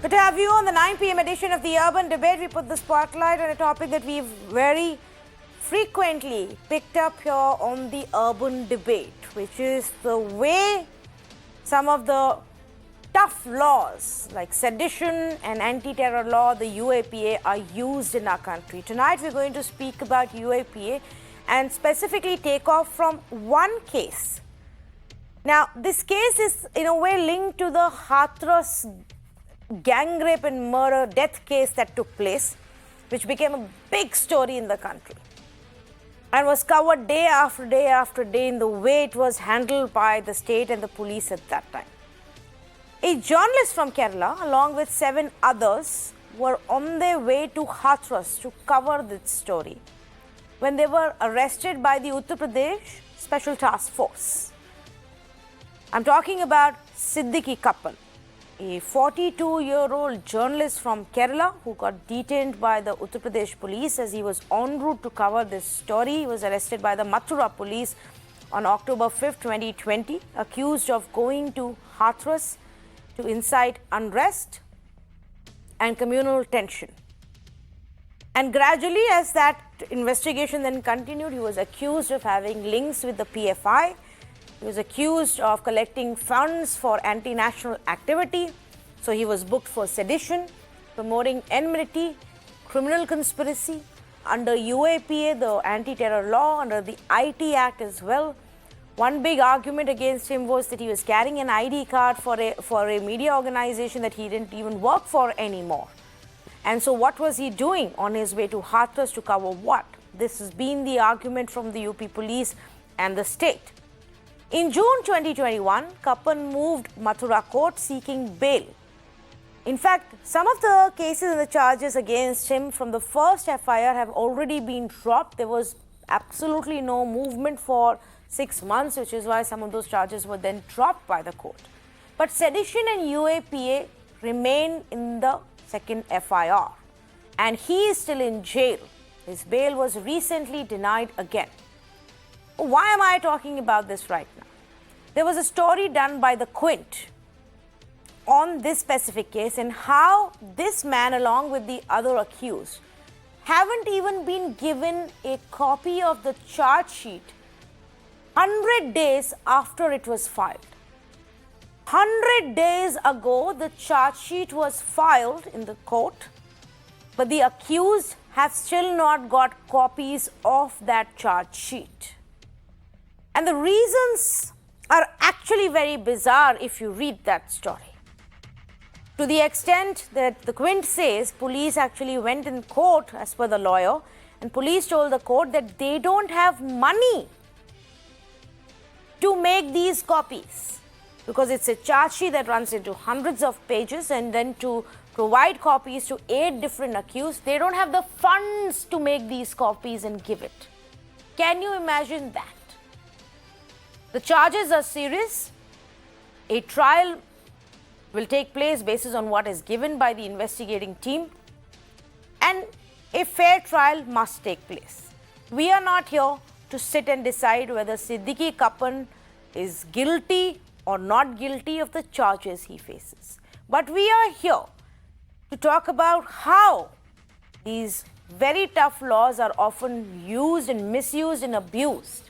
Good to have you on the 9 p.m. edition of the Urban Debate. We put the spotlight on a topic that we've very frequently picked up here on the Urban Debate, which is the way some of the tough laws like sedition and anti-terror law, the UAPA, are used in our country. Tonight we're going to speak about UAPA and specifically take off from one case. Now, this case is in a way linked to the Hathras gang rape and murder death case that took place, which became a big story in the country and was covered day after day after day in the way it was handled by the state and the police at that time. A journalist from Kerala, along with 7 others, were on their way to Hathras to cover this story when they were arrested by the Uttar Pradesh Special Task Force. I'm talking about Siddiqui Kappan, a 42-year-old journalist from Kerala who got detained by the Uttar Pradesh police as he was en route to cover this story. He was arrested by the Mathura police on October 5, 2020, accused of going to Hathras to incite unrest and communal tension. And gradually, as that investigation then continued, he was accused of having links with the PFI. He was accused of collecting funds for anti-national activity. So he was booked for sedition, promoting enmity, criminal conspiracy, under UAPA, the anti-terror law, under the IT Act as well. One big argument against him was that he was carrying an ID card for a media organization that he didn't even work for anymore. And so what was he doing on his way to Hathras to cover what? This has been the argument from the UP police and the state. In June 2021, Kappan moved Mathura court seeking bail. In fact, some of the cases and the charges against him from the first FIR have already been dropped. There was absolutely no movement for 6 months, which is why some of those charges were then dropped by the court. But sedition and UAPA remain in the second FIR, and he is still in jail. His bail was recently denied again. Why am I talking about this right now? There was a story done by the Quint on this specific case and how this man, along with the other accused, haven't even been given a copy of the charge sheet 100 days after it was filed. 100 days ago, the charge sheet was filed in the court, but the accused have still not got copies of that charge sheet. And the reasons are actually very bizarre if you read that story. To the extent that the Quint says police actually went in court as per the lawyer, and police told the court that they don't have money to make these copies because it's a charge sheet that runs into hundreds of pages, and then to provide copies to 8 different accused, they don't have the funds to make these copies and give it. Can you imagine that? The charges are serious. A trial will take place based on what is given by the investigating team, and a fair trial must take place. We are not here to sit and decide whether Siddiqui Kappan is guilty or not guilty of the charges he faces. But we are here to talk about how these very tough laws are often used and misused and abused.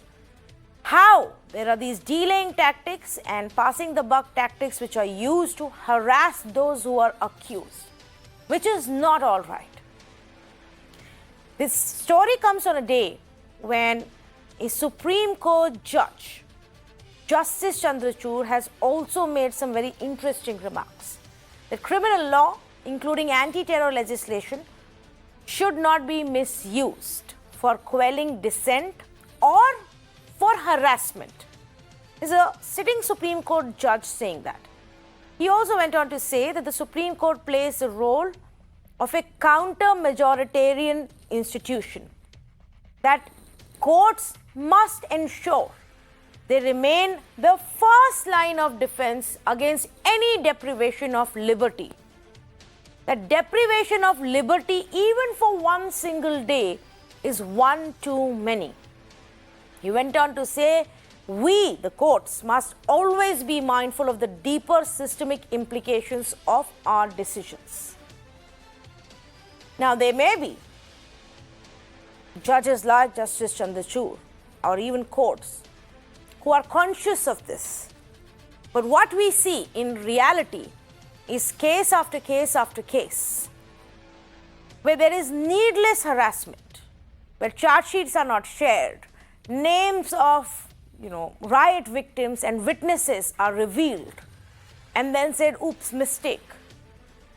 How there are these delaying tactics and passing the buck tactics which are used to harass those who are accused, which is not all right. This story comes on a day when a Supreme Court judge, Justice Chandrachud, has also made some very interesting remarks. That criminal law, including anti-terror legislation, should not be misused for quelling dissent or for harassment. Is a sitting Supreme Court judge saying that. He also went on to say that the Supreme Court plays the role of a counter-majoritarian institution, that courts must ensure they remain the first line of defense against any deprivation of liberty. That deprivation of liberty, even for one single day, is one too many. He went on to say we, the courts, must always be mindful of the deeper systemic implications of our decisions. Now, there may be judges like Justice Chandrachud or even courts who are conscious of this. But what we see in reality is case after case after case where there is needless harassment, where charge sheets are not shared, names of riot victims and witnesses are revealed and then said, oops, mistake,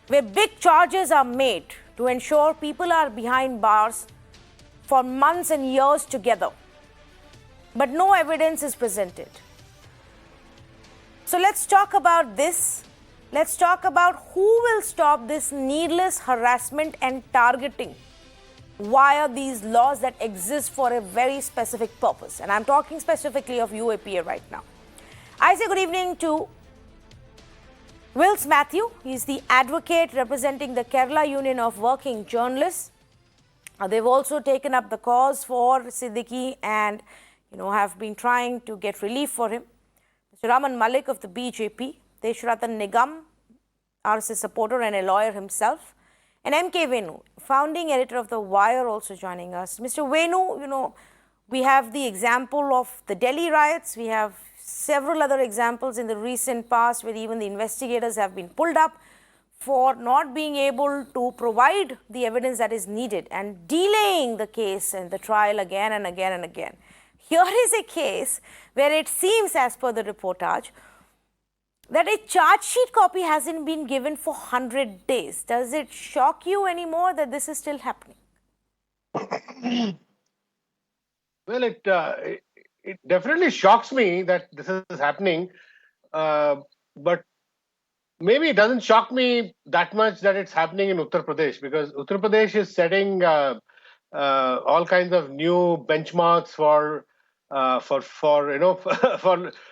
where big charges are made to ensure people are behind bars for months and years together, but no evidence is presented. So let's talk about this. Let's talk about who will stop this needless harassment and targeting via these laws that exist for a very specific purpose. And I'm talking specifically of UAPA right now. I say good evening to Wills Matthew. He's the advocate representing the Kerala Union of Working Journalists. They've also taken up the cause for Siddiqui and have been trying to get relief for him. Mr. Raman Malik of the BJP, Deshratan Nigam, RSS supporter and a lawyer himself, and M.K. Venu, founding editor of The Wire, also joining us. Mr. Venu, we have the example of the Delhi riots. We have several other examples in the recent past where even the investigators have been pulled up for not being able to provide the evidence that is needed and delaying the case and the trial again and again and again. Here is a case where it seems, as per the reportage, that a charge sheet copy hasn't been given for 100 days. Does it shock you anymore that this is still happening? Well, it definitely shocks me that this is happening, but maybe it doesn't shock me that much that it's happening in Uttar Pradesh, because Uttar Pradesh is setting all kinds of new benchmarks for for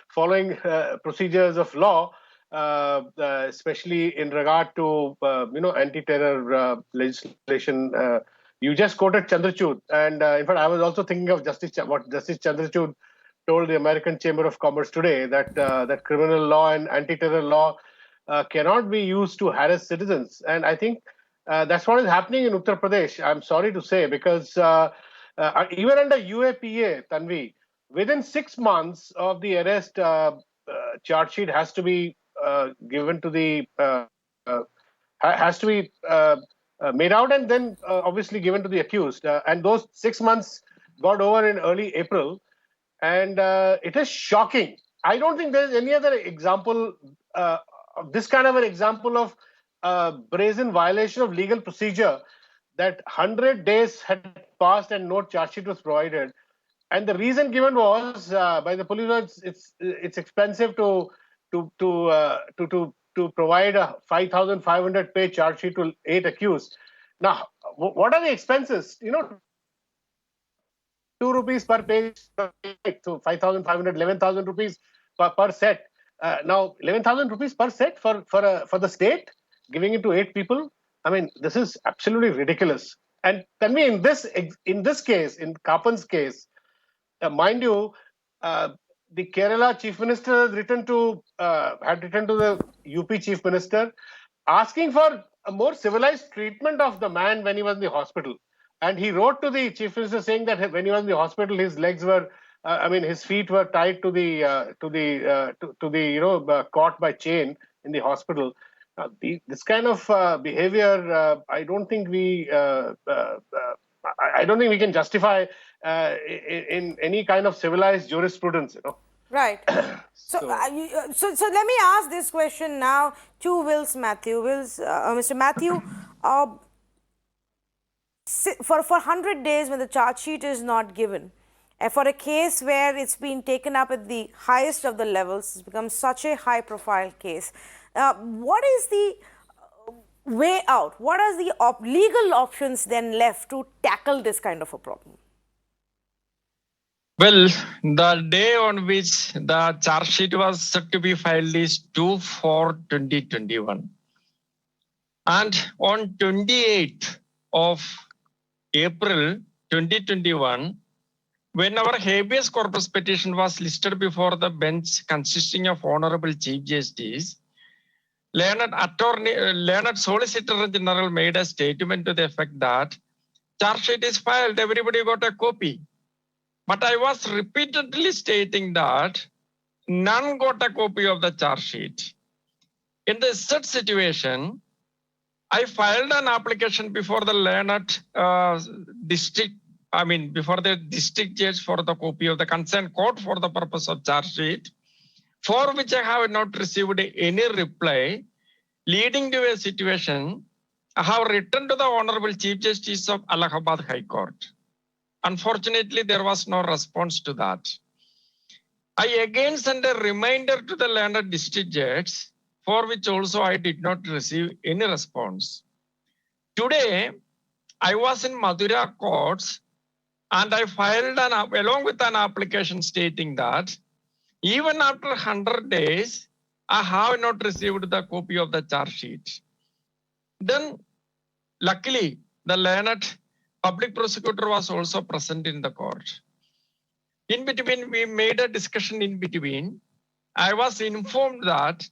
following procedures of law, especially in regard to anti-terror legislation. You just quoted Chandrachud, and in fact, I was also thinking of what Justice Chandrachud told the American Chamber of Commerce today, that that criminal law and anti-terror law cannot be used to harass citizens. And I think that's what is happening in Uttar Pradesh, I'm sorry to say, because even under UAPA, Tanvi, within 6 months of the arrest, charge sheet has to be given to the made out and then obviously given to the accused. And those 6 months got over in early April, and it is shocking. I don't think there is any other example, this kind of an example of brazen violation of legal procedure, that 100 days had passed and no charge sheet was provided. And the reason given was by the police was it's expensive to provide a 5,500 page charge sheet to 8 accused. Now, what are the expenses? 2 rupees per page, so 5,500, 11,000 rupees per set. Now, 11,000 rupees per set for the state, giving it to 8 people. I mean, this is absolutely ridiculous. And tell me, in this case, in Kapan's case, mind you, the Kerala Chief Minister had written to the UP Chief Minister asking for a more civilized treatment of the man when he was in the hospital. And he wrote to the Chief Minister saying that when he was in the hospital, his legs were, his feet were tied to the caught by chain in the hospital. This kind of behavior, I don't think we can justify in any kind of civilized jurisprudence. Right. So let me ask this question now to Wills Matthew. Mr. Matthew, for 100 days when the charge sheet is not given, for a case where it's been taken up at the highest of the levels, it's become such a high-profile case, what is the way out? What are the legal options then left to tackle this kind of a problem? Well, the day on which the charge sheet was set to be filed is 2/4/2021. And on 28th of April 2021, when our habeas corpus petition was listed before the bench consisting of Honorable Chief Justice, learned Solicitor General made a statement to the effect that charge sheet is filed, everybody got a copy. But I was repeatedly stating that none got a copy of the charge sheet. In the such situation, I filed an application before the learned before the district judge for the copy of the concerned court for the purpose of charge sheet, for which I have not received any reply, leading to a situation I have written to the Honorable Chief Justice of Allahabad High Court. Unfortunately, there was no response to that. I again sent a reminder to the learned district judge, for which also I did not receive any response. Today, I was in Madura courts and I filed along with an application stating that even after 100 days, I have not received the copy of the charge sheet. Then, luckily, the learned public prosecutor was also present in the court. In between, we made a discussion in between. I was informed that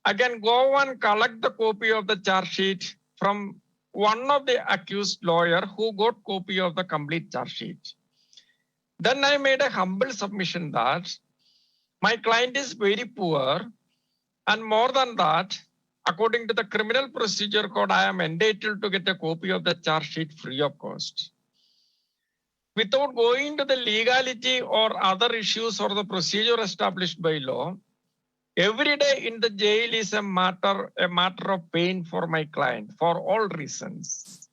I can go and collect the copy of the charge sheet from one of the accused lawyer who got copy of the complete charge sheet. Then I made a humble submission that my client is very poor, and more than that, according to the Criminal Procedure Code, I am entitled to get a copy of the charge sheet free of cost. Without going to the legality or other issues or the procedure established by law, every day in the jail is a matter of pain for my client for all reasons.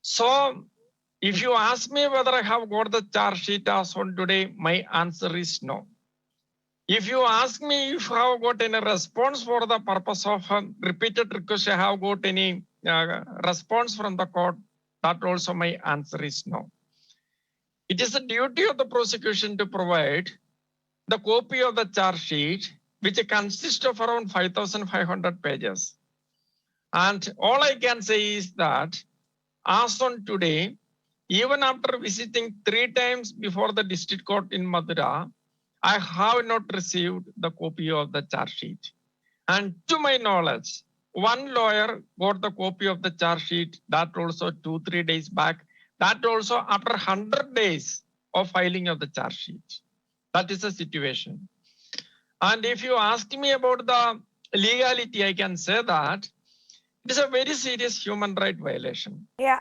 So, if you ask me whether I have got the charge sheet as on today, my answer is no. If you ask me if I have got any response for the purpose of repeated request, I have got any response from the court, that also my answer is no. It is the duty of the prosecution to provide the copy of the charge sheet, which consists of around 5,500 pages. And all I can say is that as on today, even after visiting 3 times before the district court in Madura, I have not received the copy of the charge sheet. And to my knowledge, one lawyer got the copy of the charge sheet, that also 2-3 days back, that also after 100 days of filing of the charge sheet. That is the situation. And if you ask me about the legality, I can say that it is a very serious human right violation. Yeah.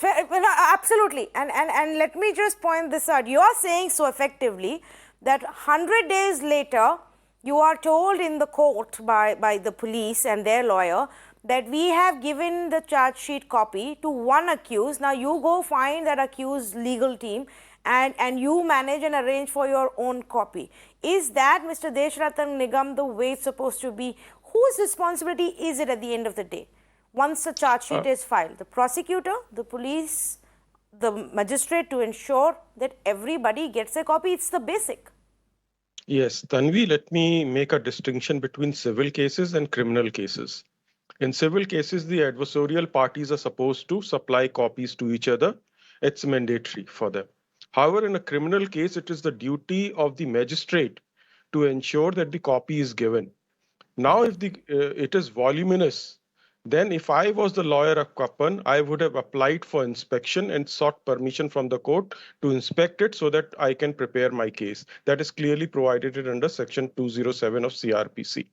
Absolutely. And let me just point this out. You are saying so effectively that 100 days later, you are told in the court by the police and their lawyer that we have given the charge sheet copy to one accused. Now you go find that accused legal team and you manage and arrange for your own copy. Is that, Mr. Deshratan Nigam, the way it's supposed to be? Whose responsibility is it at the end of the day? Once the charge sheet is filed, the prosecutor, the police, the magistrate, to ensure that everybody gets a copy. It's the basic. Yes, Tanvi, let me make a distinction between civil cases and criminal cases. In civil cases, the adversarial parties are supposed to supply copies to each other. It's mandatory for them. However, in a criminal case, it is the duty of the magistrate to ensure that the copy is given. Now, if it is voluminous, then if I was the lawyer of Kappan, I would have applied for inspection and sought permission from the court to inspect it so that I can prepare my case. That is clearly provided under Section 207 of CRPC.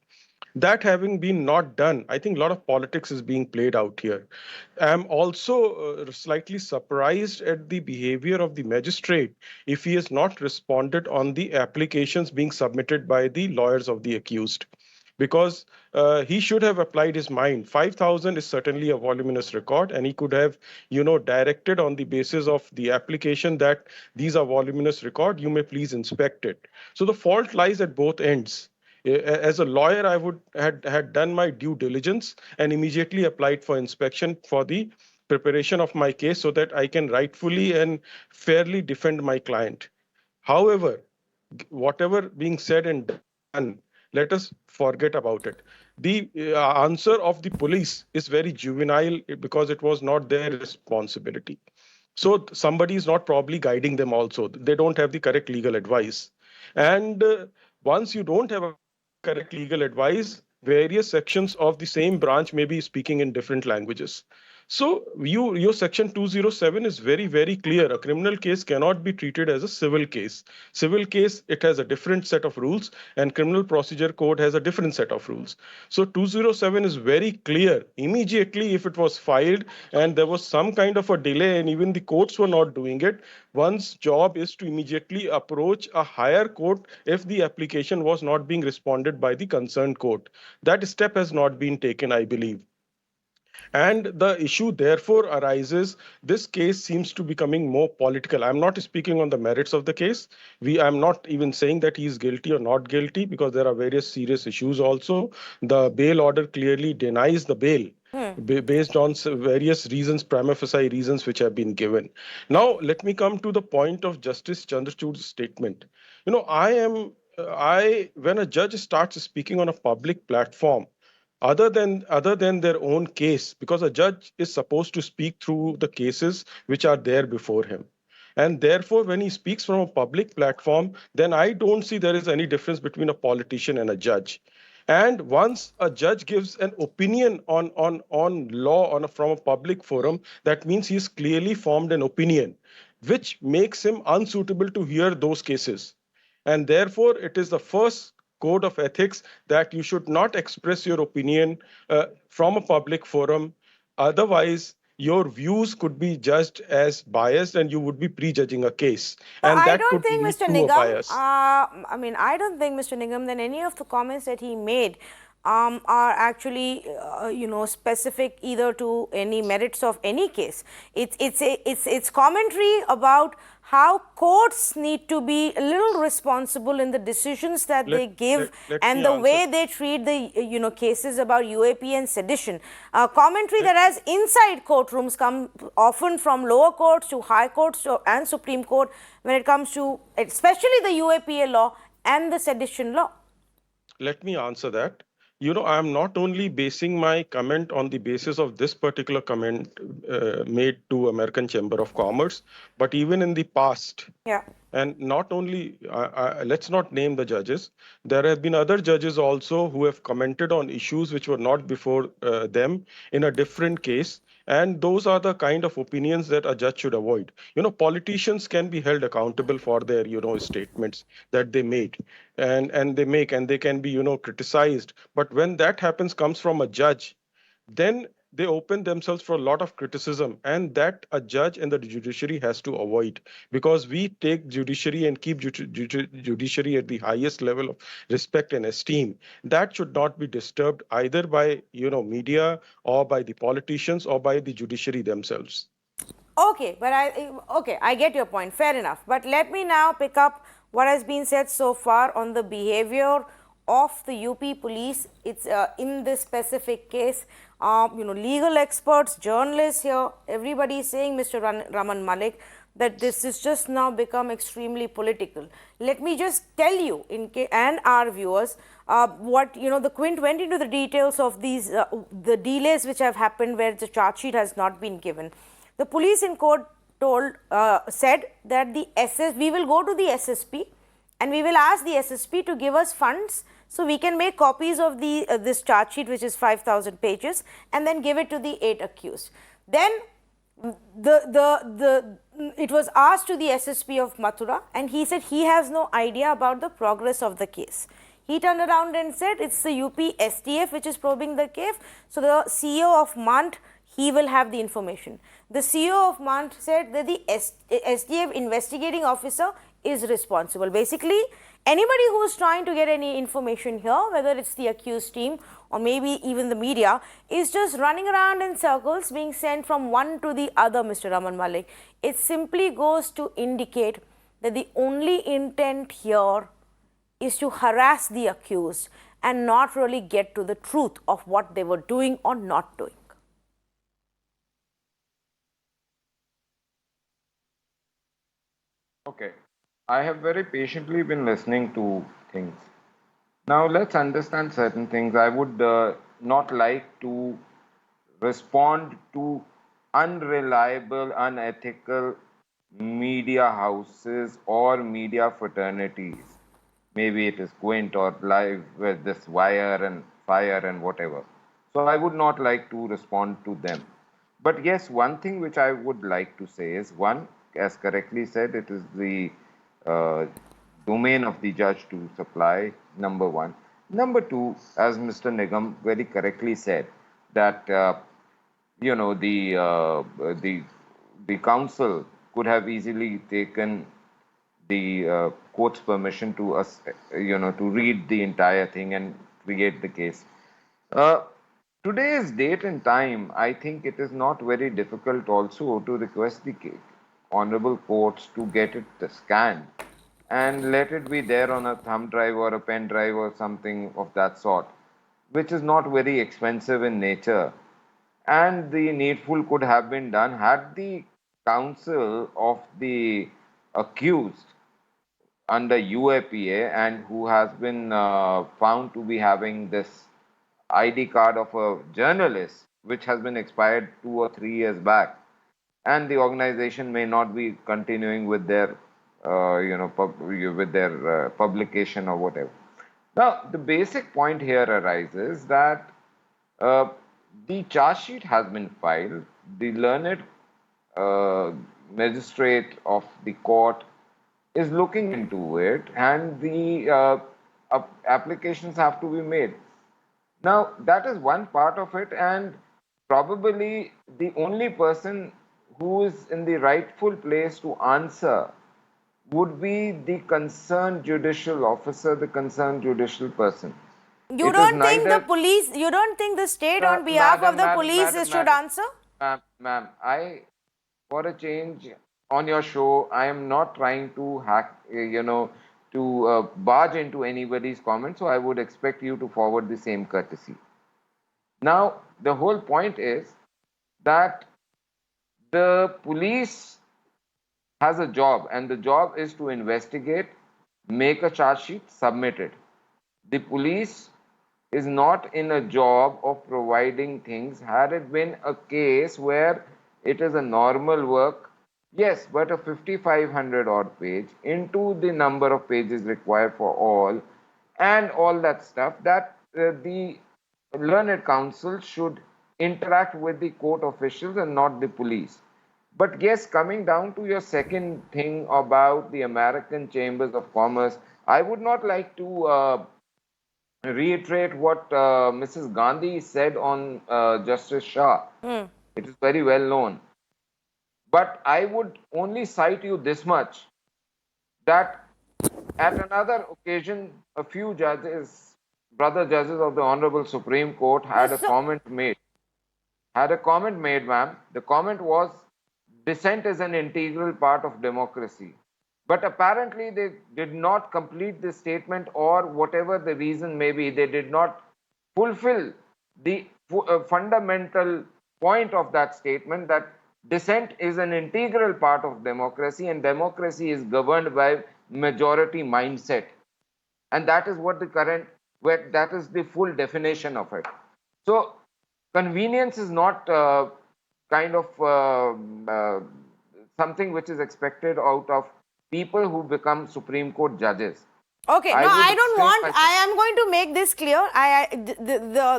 That having been not done, I think a lot of politics is being played out here. I'm also slightly surprised at the behavior of the magistrate if he has not responded on the applications being submitted by the lawyers of the accused. Because he should have applied his mind. 5,000 is certainly a voluminous record, and he could have, directed on the basis of the application that these are voluminous record, you may please inspect it. So the fault lies at both ends. As a lawyer, I would had done my due diligence and immediately applied for inspection for the preparation of my case so that I can rightfully and fairly defend my client. However, whatever being said and done, let us forget about it. The answer of the police is very juvenile because it was not their responsibility. So somebody is not probably guiding them also. They don't have the correct legal advice. And once you don't have a correct legal advice, various sections of the same branch may be speaking in different languages. So your section 207 is very, very clear. A criminal case cannot be treated as a civil case. Civil case, it has a different set of rules, and criminal procedure code has a different set of rules. So 207 is very clear. Immediately, if it was filed and there was some kind of a delay and even the courts were not doing it, one's job is to immediately approach a higher court if the application was not being responded by the concerned court. That step has not been taken, I believe. And the issue therefore arises, this case seems to be becoming more political. I'm not speaking on the merits of the case. I'm not even saying that he is guilty or not guilty, because there are various serious issues also. The bail order clearly denies the bail based on various reasons, prima facie reasons which have been given. Now, let me come to the point of Justice Chandrachud's statement. When a judge starts speaking on a public platform, other than their own case, because a judge is supposed to speak through the cases which are there before him, and therefore when he speaks from a public platform, then I don't see there is any difference between a politician and a judge. And once a judge gives an opinion on law from a public forum, that means he's clearly formed an opinion which makes him unsuitable to hear those cases. And therefore, it is the first code of ethics that you should not express your opinion from a public forum. Otherwise, your views could be judged as biased and you would be prejudging a case. And I that don't could think lead Mr. to a Nigam, bias. I don't think Mr. Nigam that any of the comments that he made are actually, specific either to any merits of any case. It's commentary about how courts need to be a little responsible in the decisions that they give and the way they treat the cases about UAP and sedition. Commentary that has inside courtrooms come often from lower courts to high courts and Supreme Court when it comes to especially the UAPA law and the sedition law. Let me answer that. I'm not only basing my comment on the basis of this particular comment made to American Chamber of Commerce, but even in the past. Yeah. And not only, let's not name the judges. There have been other judges also who have commented on issues which were not before them in a different case. And those are the kind of opinions that a judge should avoid. Politicians can be held accountable for their, statements that they made and they can be, criticized. But when that comes from a judge, then they open themselves for a lot of criticism, and that a judge and the judiciary has to avoid, because we take judiciary and keep judiciary at the highest level of respect and esteem. That should not be disturbed either by media or by the politicians or by the judiciary themselves. Okay, but I get your point. Fair enough. But let me now pick up what has been said so far on the behavior of the UP police. It's in this specific case. Legal experts, journalists here, everybody is saying, Mr. Raman Malik, that this has just now become extremely political. Let me just tell you and our viewers what the Quint went into the details of these the delays which have happened where the charge sheet has not been given. The police in court said that we will go to the SSP and we will ask the SSP to give us funds so we can make copies of this charge sheet, which is 5,000 pages, and then give it to the 8 accused. Then it was asked to the SSP of Mathura, and he said he has no idea about the progress of the case. He turned around and said it's the UP STF which is probing the case. So the CEO of MANT, he will have the information. The CEO of MANT said that the STF investigating officer is responsible. Basically, anybody who is trying to get any information here, whether it's the accused team or maybe even the media, is just running around in circles being sent from one to the other, Mr. Raman Malik. It simply goes to indicate that the only intent here is to harass the accused and not really get to the truth of what they were doing or not doing. Okay. I have very patiently been listening to things. Now let's understand certain things. I would not like to respond to unreliable, unethical media houses or media fraternities. Maybe it is Quint or Live with this Wire and Fire and whatever. So I would not like to respond to them. But yes, one thing which I would like to say is one, as correctly said, it is the uh, domain of the judge to supply, number one. Number two, as Mr. Nigam very correctly said, that the council could have easily taken the court's permission to us, to read the entire thing and create the case. Uh, Today's date and time, I think it is not very difficult also to request the honorable courts to get it scanned and let it be there on a thumb drive or a pen drive or something of that sort, which is not very expensive in nature. And the needful could have been done had the counsel of the accused under UAPA and who has been found to be having this ID card of a journalist, which has been expired 2 or 3 years back, and the organization may not be continuing with their, publication or whatever. Now, the basic point here arises that uh, the charge sheet has been filed. The learned magistrate of the court is looking into it, and the applications have to be made. Now, that is one part of it, and probably the only person who is in the rightful place to answer would be the concerned judicial officer, the concerned judicial person. You It is don't think the neither- police, you don't think the state on behalf of the police should answer? Ma'am, for a change on your show, I am not trying to hack, to barge into anybody's comment, so I would expect you to forward the same courtesy. Now, the whole point is that the police has a job, and the job is to investigate, make a charge sheet, submit it. The police is not in a job of providing things. Had it been a case where it is a normal work, yes, but a 5500 odd page into the number of pages required for all and all that stuff, that the learned counsel should interact with the court officials and not the police. But yes, coming down to your second thing about the American Chambers of Commerce, I would not like to reiterate what Mrs. Gandhi said on Justice Shah. It is very well known. But I would only cite you this much, that at another occasion, a few judges, brother judges of the Honorable Supreme Court had a comment made. Ma'am. The comment was, dissent is an integral part of democracy. But apparently they did not complete this statement, or whatever the reason may be, they did not fulfill the fundamental point of that statement, that dissent is an integral part of democracy and democracy is governed by majority mindset. And that is what that is the full definition of it. So convenience is not something which is expected out of people who become Supreme Court judges. Okay, I no, would I don't explain want. myself. I am going to make this clear.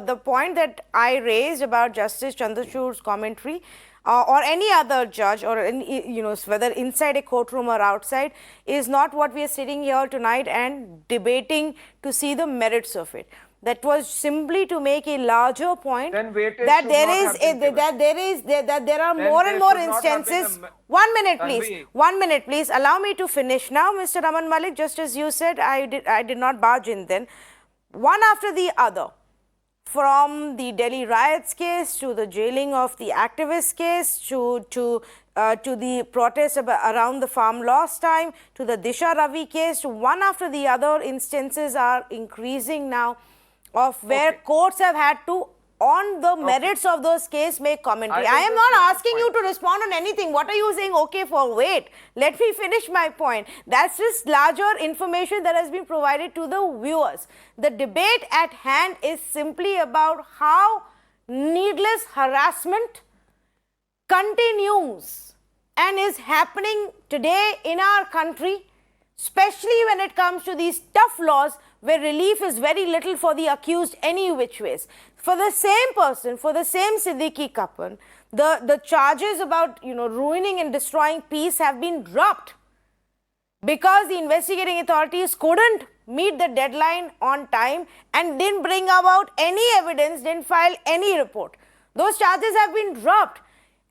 The point that I raised about Justice Chandrachud's commentary, or any other judge, or any, whether inside a courtroom or outside, is not what we are sitting here tonight and debating to see the merits of it. That was simply to make a larger point Then weightage that should there not is have been given. that there are Then more there and more should not have been instances. a- 1 minute, please. Tanvi. 1 minute, please. Allow me to finish now, Mr. Raman Malik. Just as you said, I did not barge in then. One after the other, from the Delhi riots case to the jailing of the activist case to the protests around the farm loss time, to the Disha Ravi case, one after the other, instances are increasing now of where courts have had to, on the merits of those cases, make commentary. I am not asking you to respond on anything. What are you saying? Okay, for wait. Let me finish my point. That's just larger information that has been provided to the viewers. The debate at hand is simply about how needless harassment continues and is happening today in our country, especially when it comes to these tough laws where relief is very little for the accused any which ways. For the same person, for the same Siddiqui Kappan, the charges about ruining and destroying peace have been dropped because the investigating authorities couldn't meet the deadline on time and didn't bring about any evidence, didn't file any report. Those charges have been dropped.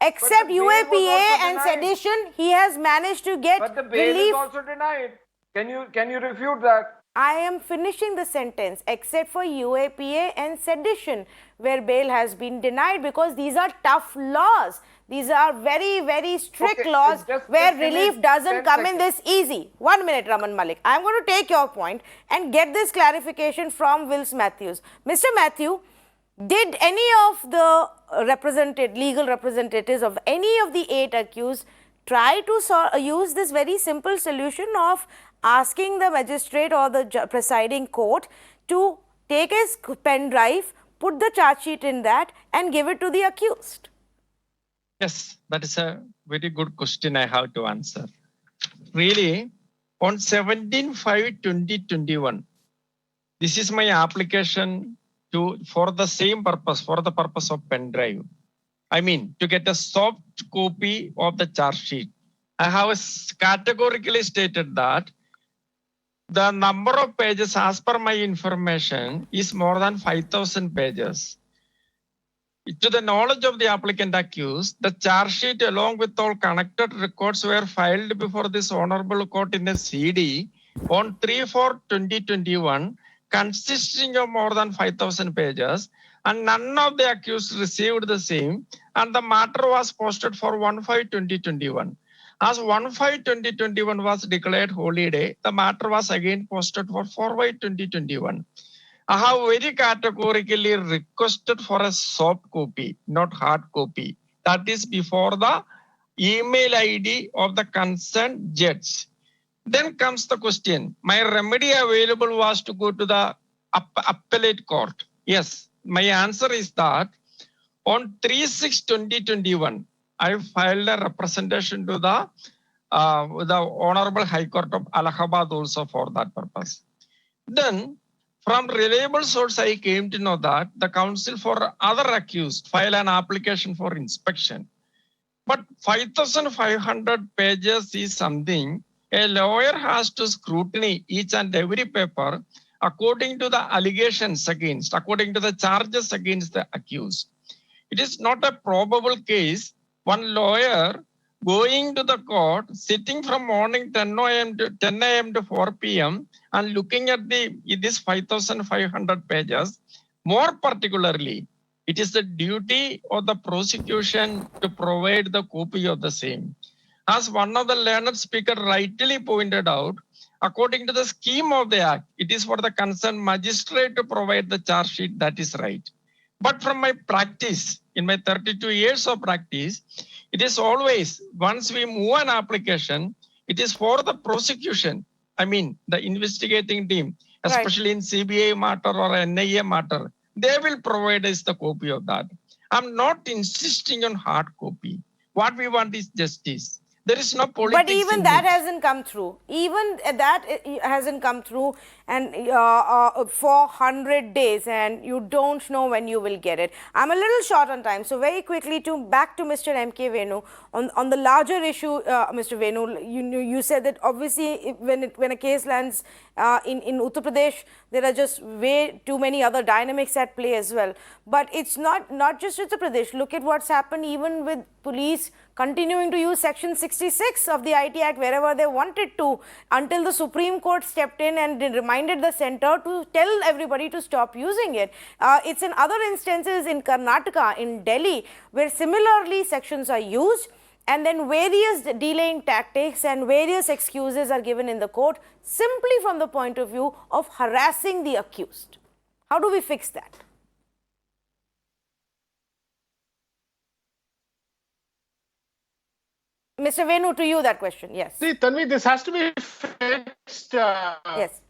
Except bail was UAPA also and denied. sedition, he has managed to get But the bail relief. is also denied. Can you refute that? I am finishing the sentence. Except for UAPA and sedition, where bail has been denied, because these are tough laws. These are very, very strict Okay, laws just where give me relief doesn't 10 come in seconds. this easy. 1 minute, Raman Malik. I'm going to take your point and get this clarification from Wills Matthews. Mr. Matthew, did any of the legal representatives of any of the 8 accused try to use this very simple solution of asking the magistrate or the presiding court to take his pen drive, put the charge sheet in that and give it to the accused? Yes, that is a very good question I have to answer. Really, on 17/5/2021, this is my application for the same purpose, for the purpose of pen drive. I mean, to get a soft copy of the charge sheet. I have categorically stated that the number of pages, as per my information, is more than 5,000 pages. To the knowledge of the applicant accused, the charge sheet along with all connected records were filed before this honorable court in a CD on 3/4/2021, consisting of more than 5,000 pages, and none of the accused received the same, and the matter was posted for 1/5/2021. As 1/5/2021 was declared holiday, the matter was again posted for 4/5/2021. I have very categorically requested for a soft copy, not hard copy. That is before the email ID of the concerned judge. Then comes the question, my remedy available was to go to the appellate court. Yes, my answer is that on 3/6/2021, I filed a representation to the Honorable High Court of Allahabad also for that purpose. Then, from reliable source, I came to know that the counsel for other accused filed an application for inspection. But 5,500 pages is something a lawyer has to scrutiny each and every paper according to the allegations against, according to the charges against the accused. It is not a probable case one lawyer going to the court, sitting from morning 10 a.m. to 4 p.m. and looking at this 5,500 pages. More particularly, it is the duty of the prosecution to provide the copy of the same. As one of the learned speakers rightly pointed out, according to the scheme of the act, it is for the concerned magistrate to provide the charge sheet. That is right. But from my practice, in my 32 years of practice, it is always, once we move an application, it is for the prosecution. I mean, the investigating team, especially in CBI matter or NIA matter, they will provide us the copy of that. I'm not insisting on hard copy. What we want is justice. There is no politics. But even that hasn't come through. Even that hasn't come through, and for 100 days, and you don't know when you will get it. I'm a little short on time, so very quickly back to Mr. M.K. Venu on the larger issue. Mr. Venu, you said that obviously when a case lands in Uttar Pradesh, there are just way too many other dynamics at play as well. But it's not just Uttar Pradesh. Look at what's happened even with police continuing to use Section 66 of the IT Act wherever they wanted to, until the Supreme Court stepped in and reminded the center to tell everybody to stop using it. It's in other instances in Karnataka, in Delhi, where similarly sections are used, and then various delaying tactics and various excuses are given in the court simply from the point of view of harassing the accused. How do we fix that? Mr. Venu, to you that question, yes. See, Tanvi, this has to be fixed. Yes.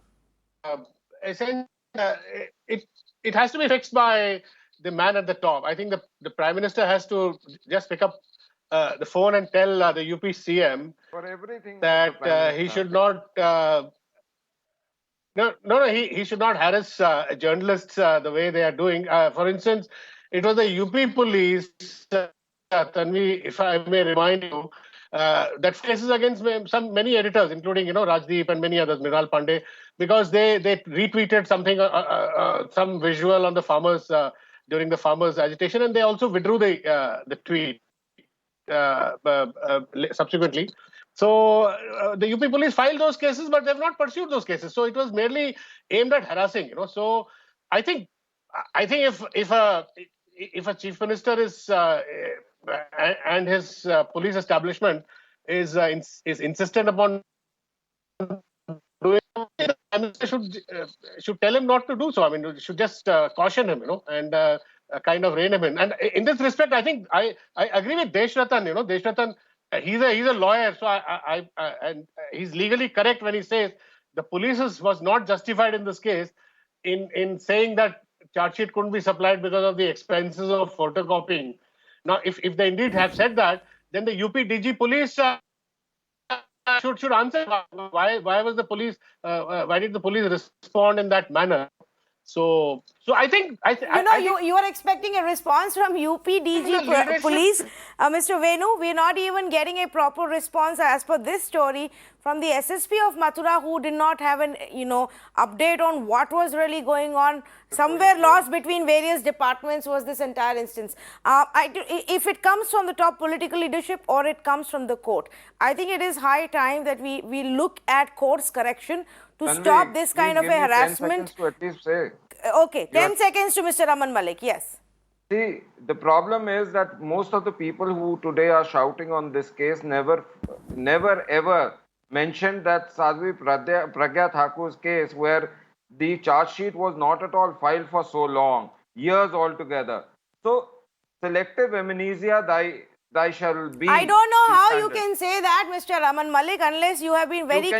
It has to be fixed by the man at the top. I think the Prime Minister has to just pick up the phone and tell the UP CM For everything that the Prime he Minister. should not. No, he should not harass journalists the way they are doing. For instance, it was the UP police, Tanvi, if I may remind you, that faces against many editors, including Rajdeep and many others, Miral Pandey, because they retweeted something, some visual on the farmers during the farmers' agitation, and they also withdrew the tweet subsequently. So the UP police filed those cases, but they've not pursued those cases. So it was merely aimed at harassing. So I think if a chief minister is and his police establishment is insistent upon doing, the Prime Minister should tell him not to do so. I mean, should just caution him, and kind of rein him in. And in this respect, I think I agree with Desh Ratan. Desh Ratan, he's a lawyer, so and he's legally correct when he says the police was not justified in this case in saying that charge sheet couldn't be supplied because of the expenses of photocopying. Now, if they indeed have said that, then the UP DG police should answer why was the police why did the police respond in that manner. So I think you are expecting a response from UP DG police, Mr. Venu. We're not even getting a proper response as per this story from the SSP of Mathura, who did not have an update on what was really going on. Somewhere lost between various departments was this entire instance. If it comes from the top political leadership or it comes from the court, I think it is high time that we look at course correction to stop this kind of a harassment. 10 seconds to at least say. Okay, 10 seconds to Mr. Aman Malik, yes. See, the problem is that most of the people who today are shouting on this case never ever mentioned that Sadhvi Pragya Thakur's case, where the charge sheet was not at all filed for so long, years altogether. So, selective amnesia, thy shall be. I don't know how you can say that, Mr. Aman Malik, unless you have been very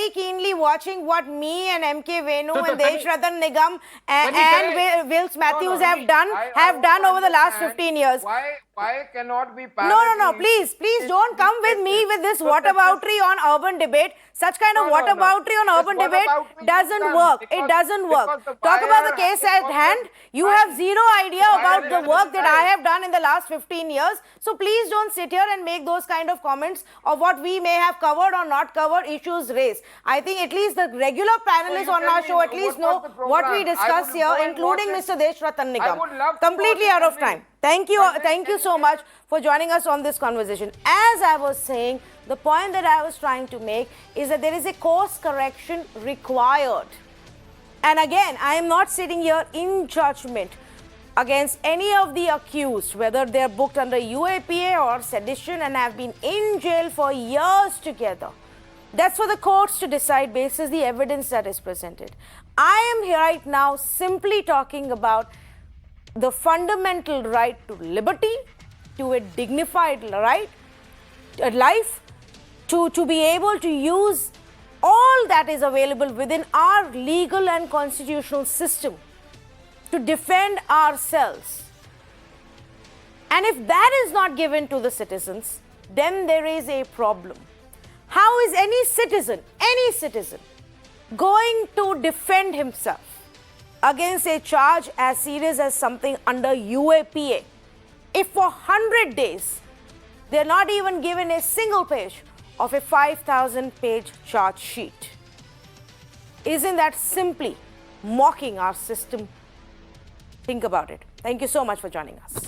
keenly watching what me and MK Venu and Desh Ratan Nigam and Wills Matthews have done over the last 15 years. Why cannot be No, please don't come with me with this whataboutery on urban debate. Such kind of whataboutery on urban debate doesn't work. It doesn't work. Talk about the case at hand. You have zero idea about the work that I have done in the last 15 years. So please don't sit here and make those kind of comments of what we may have covered or not covered, issues raised. I think at least the regular panelists on our show at least know what we discuss here, including Mr. Desh Ratan Nigam. Completely out of time. Thank you so much for joining us on this conversation. As I was saying, the point that I was trying to make is that there is a course correction required. And again, I am not sitting here in judgment against any of the accused, whether they are booked under UAPA or sedition and have been in jail for years together. That's for the courts to decide based on the evidence that is presented. I am here right now simply talking about the fundamental right to liberty, to a dignified life, to be able to use all that is available within our legal and constitutional system to defend ourselves. And if that is not given to the citizens, then there is a problem. How is any citizen going to defend himself against a charge as serious as something under UAPA if for 100 days they're not even given a single page of a 5,000-page charge sheet? Isn't that simply mocking our system? Think about it. Thank you so much for joining us.